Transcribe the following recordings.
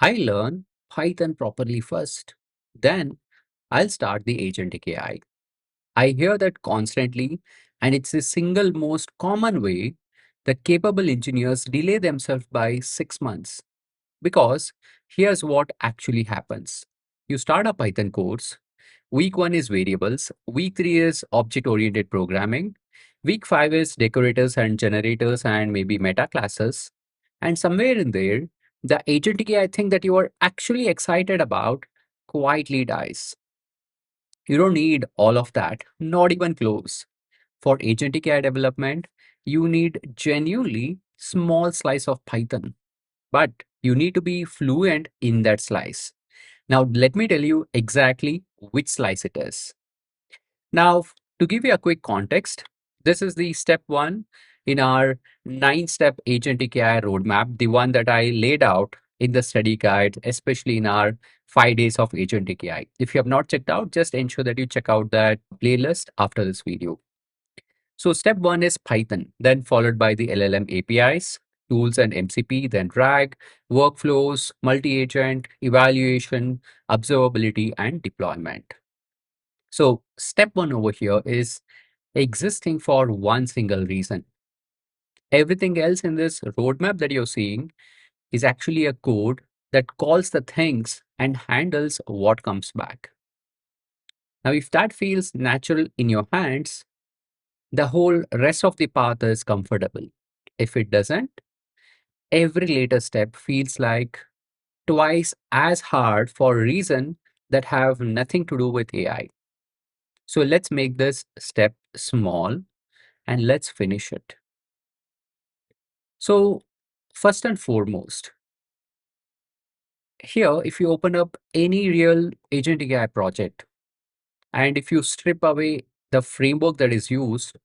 I learn Python properly first. Then I'll start the Agentic AI. I hear that constantly, and it's the single most common way that capable engineers delay themselves by 6 months. Because here's what actually happens. You start a Python course. Week 1 is variables. Week 3 is object oriented programming. Week 5 is decorators and generators and maybe meta classes. And somewhere in there, the agentic AI thing that you are actually excited about quietly dies. You don't need all of that, not even close. For agentic AI development, you need genuinely small slice of Python, but you need to be fluent in that slice. Now, let me tell you exactly which slice it is. Now, to give you a quick context, this is the step one in our 9 step agentic AI roadmap, the one that I laid out in the study guide, especially in our 5 days of agentic AI. If you have not checked out, just ensure that you check out that playlist after this video. So step one is Python, then followed by the LLM APIs, tools and MCP, then RAG, workflows, multi-agent, evaluation, observability, and deployment. So step one over here is existing for one single reason. Everything else in this roadmap that you're seeing is actually a code that calls the things and handles what comes back. Now, if that feels natural in your hands, the whole rest of the path is comfortable. If it doesn't, every later step feels like twice as hard for a reason that have nothing to do with AI. So let's make this step small and let's finish it. So first and foremost, here, if you open up any real agent AI project and if you strip away the framework that is used,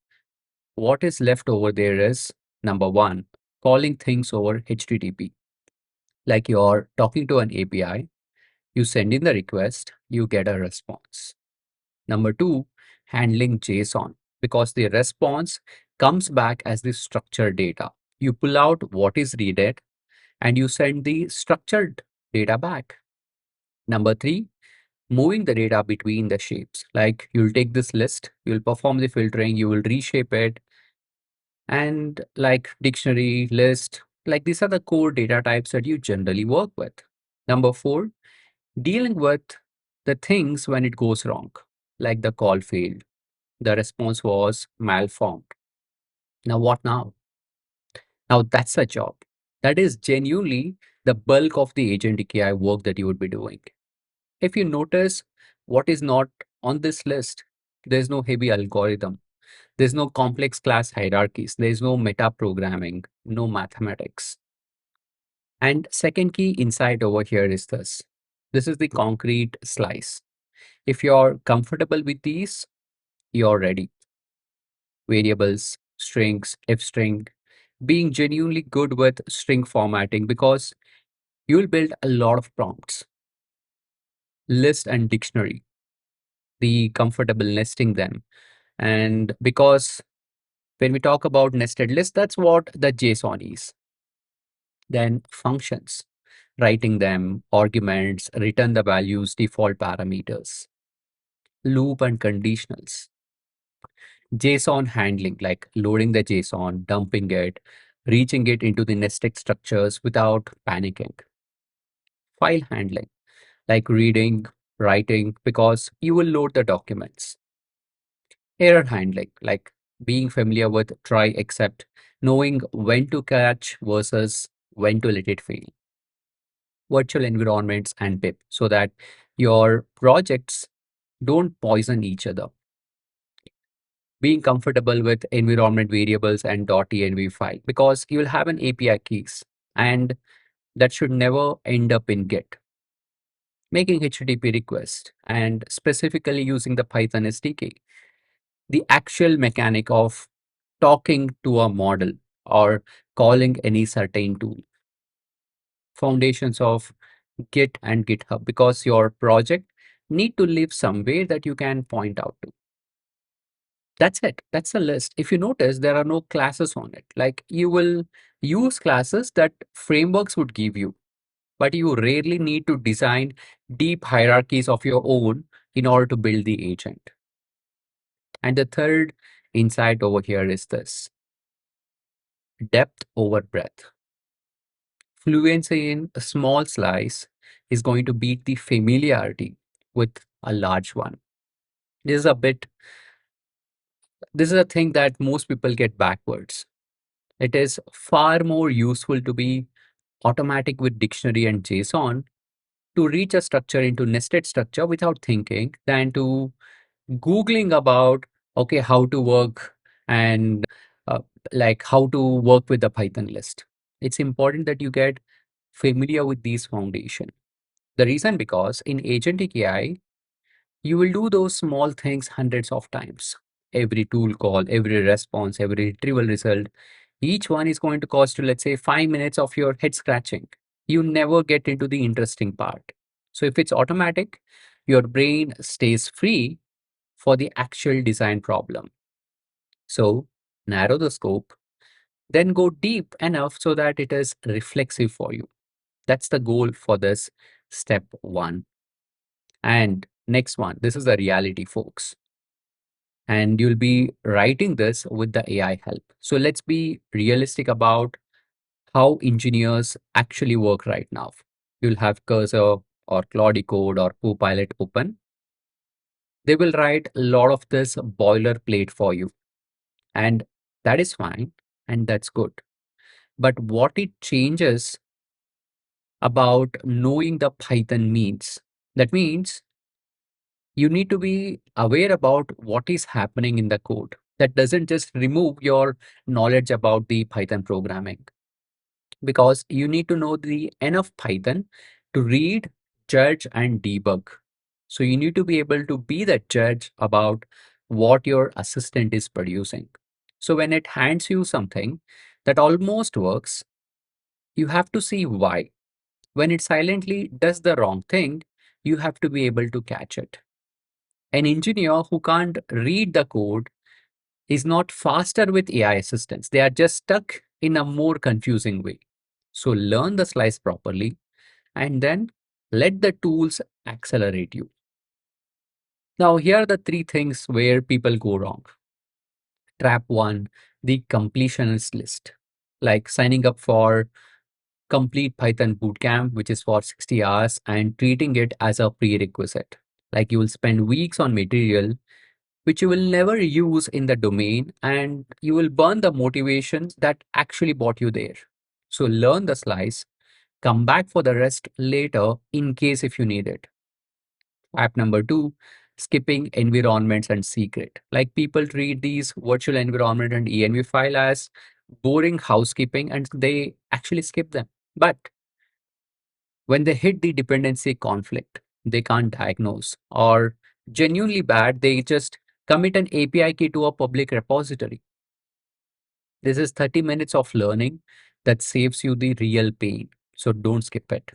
what is left over there is number one, calling things over HTTP. Like you're talking to an API, you send in the request, you get a response. Number two, handling JSON because the response comes back as the structured data. You pull out what is needed and you send the structured data back. Number three, moving the data between the shapes. Like you'll take this list, you'll perform the filtering, you will reshape it, and like dictionary, list, like these are the core data types that you generally work with. Number four, dealing with the things when it goes wrong, like the call failed, the response was malformed. Now, what now? Now, that's a job. That is genuinely the bulk of the agentic AI work that you would be doing. If you notice what is not on this list, there's no heavy algorithm, there's no complex class hierarchies, there's no meta programming, no mathematics. And second key insight over here is this. This is the concrete slice. If you're comfortable with these, you're ready. Variables, strings, if string, being genuinely good with string formatting because you'll build a lot of prompts, list and dictionary, the comfortable nesting them. And because when we talk about nested list, that's what the JSON is. Then functions, writing them, arguments, return the values, default parameters, loop and conditionals, JSON handling, like loading the JSON, dumping it, reaching it into the nested structures without panicking, file handling, like reading, writing, because you will load the documents, error handling, like being familiar with try except, knowing when to catch versus when to let it fail, virtual environments and pip so that your projects don't poison each other, being comfortable with environment variables and .env file because you will have an API keys and that should never end up in Git, making HTTP request and specifically using the Python SDK, the actual mechanic of talking to a model or calling any certain tool, foundations of Git and GitHub because your project need to live somewhere that you can point out to. That's it. That's the list. If you notice, there are no classes on it. Like you will use classes that frameworks would give you. but you rarely need to design deep hierarchies of your own in order to build the agent. And the third insight over here is this: depth over breadth. Fluency in a small slice is going to beat the familiarity with a large one. This is a bit, this is a thing that most people get backwards. It is far more useful to be automatic with dictionary and JSON to reach a structure into nested structure without thinking than to Googling about, okay, how to work and uh, like how to work with the Python list. It's important that you get familiar with these foundation. The reason because in agentic AI, you will do those small things hundreds of times. Every tool call, every response, every retrieval result, each one is going to cost you, let's say, 5 minutes of your head scratching. You never get into the interesting part. So if it's automatic, your brain stays free for the actual design problem. So narrow the scope, then go deep enough so that it is reflexive for you. That's the goal for this step one. And next one, this is the reality, folks. And you'll be writing this with the AI help. So let's be realistic about how engineers actually work right now. You'll have Cursor or Claude Code or Copilot open. They will write a lot of this boilerplate for you. And that is fine. And that's good. But what it changes about knowing the Python means, that means you need to be aware about what is happening in the code. That doesn't just remove your knowledge about the Python programming, because you need to know the enough Python to read, judge, and debug. So you need to be able to be the judge about what your assistant is producing. So when it hands you something that almost works, you have to see why. When it silently does the wrong thing, you have to be able to catch it. An engineer who can't read the code is not faster with AI assistants. They are just stuck in a more confusing way. So learn the slice properly and then let the tools accelerate you. Now, here are the three things where people go wrong. Trap one, the completionist list, like signing up for complete Python bootcamp, which is for 60 hours, and treating it as a prerequisite. Like you will spend weeks on material which you will never use in the domain, and you will burn the motivation that actually brought you there. So learn the slice, come back for the rest later in case if you need it. App number two, skipping environments and secret. Like people treat these virtual environment and env file as boring housekeeping and they actually skip them. But when they hit the dependency conflict, they can't diagnose, or genuinely bad, they just commit an API key to a public repository. This is 30 minutes of learning that saves you the real pain. So don't skip it.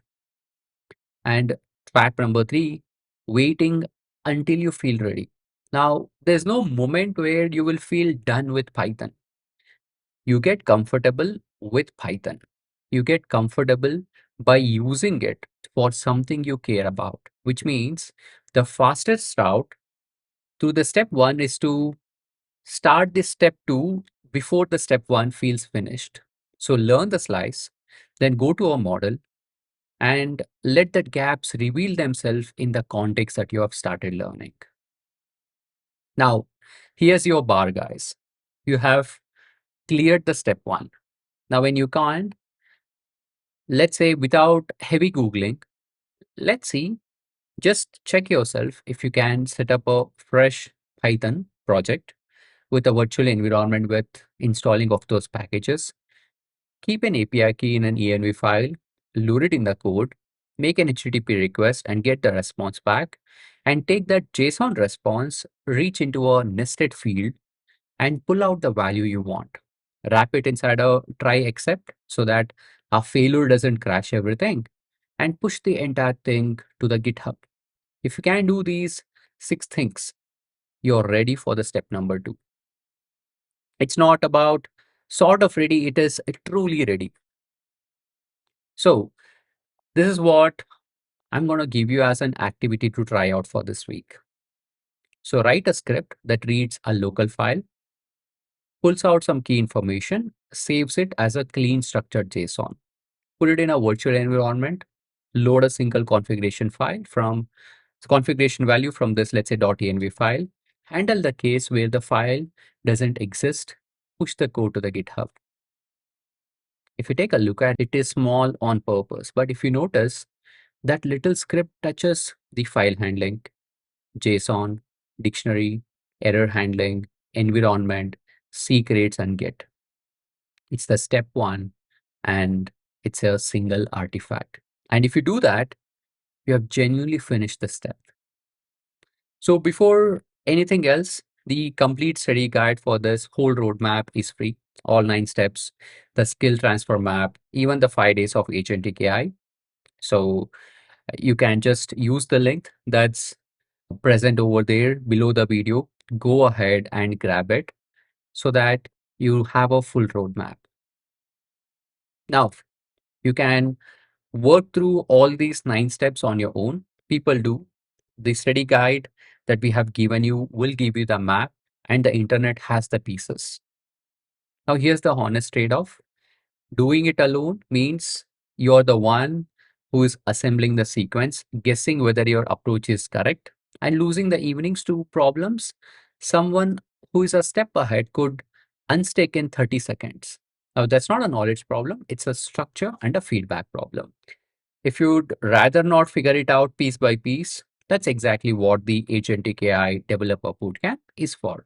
And fact number three, waiting until you feel ready. Now, there's no moment where you will feel done with Python. You get comfortable with Python. You get comfortable by using it for something you care about, which means the fastest route to the step one is to start this step two before the step one feels finished. So learn the slice, then go to a model and let the gaps reveal themselves in the context that you have started learning. Now, here's your bar, guys. You have cleared the step one. Now, when you can't, let's say without heavy Googling, let's see, just check yourself if you can set up a fresh Python project with a virtual environment with installing of those packages. Keep an API key in an env file, load it in the code, make an HTTP request and get the response back, and take that JSON response, reach into a nested field and pull out the value you want. Wrap it inside a try except so that a failure doesn't crash everything, and push the entire thing to the GitHub. If you can do these six things, you're ready for the step number two. It's not about sort of ready, it is truly ready. So This is what I'm going to give you as an activity to try out for this week. So write a script that reads a local file, pulls out some key information, saves it as a clean structured JSON, put it in a virtual environment, load a single configuration file from configuration value from this, let's say .env file, handle the case where the file doesn't exist, push the code to the GitHub. If you take a look at it, it is small on purpose, but if you notice, that little script touches the file handling, JSON, dictionary, error handling, environment, secrets, and Git. It's the step one, and it's a single artifact. And if you do that, you have genuinely finished the step. So before anything else, the complete study guide for this whole roadmap is free. All 9 steps, the skill transfer map, even the 5 days of Agentic AI. So you can just use the link that's present over there below the video. Go ahead and grab it so that you have a full roadmap. Now, you can work through all these 9 steps on your own. People do. The study guide that we have given you will give you the map, and the internet has the pieces. Now, here's the honest trade off. Doing it alone means you're the one who is assembling the sequence, guessing whether your approach is correct, and losing the evenings to problems someone who is a step ahead could unstick in 30 seconds. Now, that's not a knowledge problem, it's a structure and a feedback problem. If you'd rather not figure it out piece by piece, that's exactly what the Agentic AI Developer Bootcamp is for.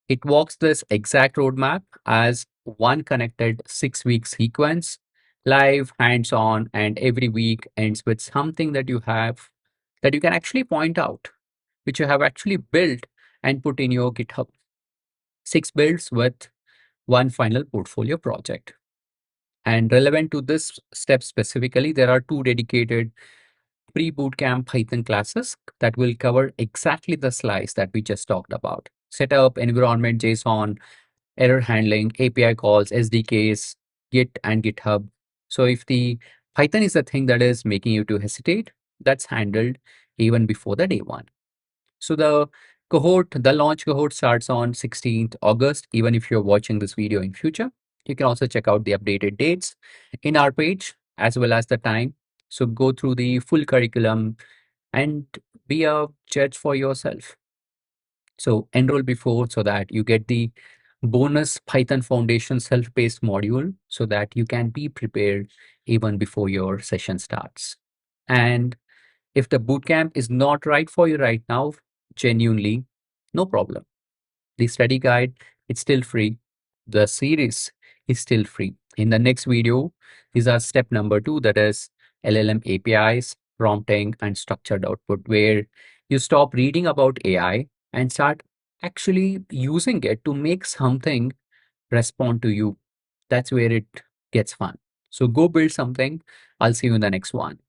It walks this exact roadmap as one connected 6 week sequence, live, hands on, and every week ends with something that you have that you can actually point out, which you have actually built and put in your GitHub. 6 builds with one final portfolio project. And relevant to this step specifically, there are 2 dedicated pre-bootcamp Python classes that will cover exactly the slice that we just talked about. Setup, environment, JSON, error handling, API calls, SDKs, Git and GitHub. So if the Python is the thing that is making you to hesitate, that's handled even before the day one. So the launch cohort starts on 16th August. Even if you're watching this video in future, you can also check out the updated dates in our page as well as the time. So go through the full curriculum and be a judge for yourself. So enroll before so that you get the bonus Python Foundation self-paced module so that you can be prepared even before your session starts. And if the bootcamp is not right for you right now, genuinely, no problem. The study guide, it's still free. The series is still free. In the next video, these are step number 2, that is LLM APIs, prompting, and structured output, where you stop reading about AI and start actually using it to make something respond to you. That's where it gets fun. So go build something. I'll see you in the next one.